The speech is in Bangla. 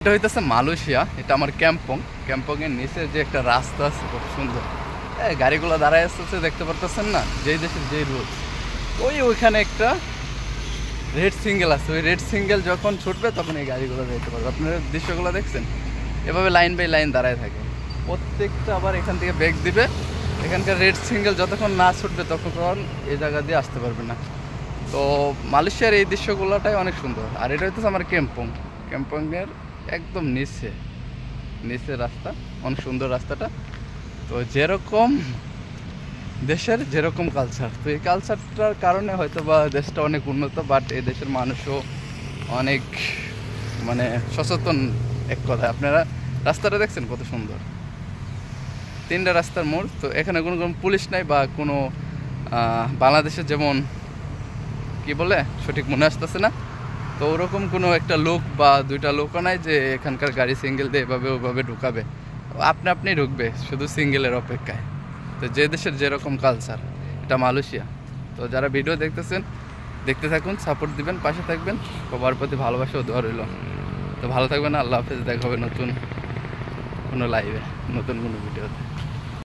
এটা হইতেছে মালয়েশিয়া, এটা আমার ক্যাম্পংয়ের নিচে যে একটা রাস্তা আছে খুব সুন্দর। গাড়িগুলো দাঁড়ায় আসতেছে, দেখতে পারতেছেন না, যেই দেশের যেই রুলস। ওইখানে একটা রেড সিঙ্গেল আছে, ওই রেড সিঙ্গেল যখন ছুটবে তখন এই গাড়িগুলো দেখতে পারবে। আপনারা দৃশ্যগুলো দেখছেন, এভাবে লাইন বাই লাইন দাঁড়ায় থাকে প্রত্যেকটা। আবার এখান থেকে ব্রেক দিবে, এখানকার রেড সিঙ্গেল যতক্ষণ না ছুটবে ততক্ষণ এই জায়গা দিয়ে আসতে পারবে না। তো মালয়েশিয়ার এই দৃশ্যগুলোটাই অনেক সুন্দর। আর এটা হচ্ছে আমার ক্যাম্পংয়ের একদম নিচে রাস্তা, অনেক সুন্দর রাস্তাটা। তো যেরকম দেশের যেরকম কালচার, তো এই কালচারটার কারণে হয়তো বা দেশটা অনেক উন্নত, বাট এই দেশের মানুষও অনেক মানে সচেতন। এক কথায় আপনারা রাস্তাটা দেখছেন কত সুন্দর, 3টা রাস্তার মোড়। তো এখানে কোনো পুলিশ নাই বা কোনো বাংলাদেশের যেমন কি বলে সঠিক মনে আসতেছে না, তো ওরকম কোনো একটা লোক বা 2টা লোকও নাই যে এখানকার গাড়ি সিঙ্গেল দিয়ে এভাবে ওভাবে ঢুকাবে। আপনি ঢুকবে শুধু সিঙ্গেলের অপেক্ষায়। তো যে দেশের যেরকম কালচার, এটা মালয়েশিয়া। তো যারা ভিডিও দেখতেছেন দেখতে থাকুন, সাপোর্ট দিবেন, পাশে থাকবেন, সবার প্রতি ভালোবাসা ও দোয়া রইল। তো ভালো থাকবেন, আল্লাহ হাফেজ, দেখা হবে নতুন কোনো লাইভে, নতুন কোনো ভিডিওতে।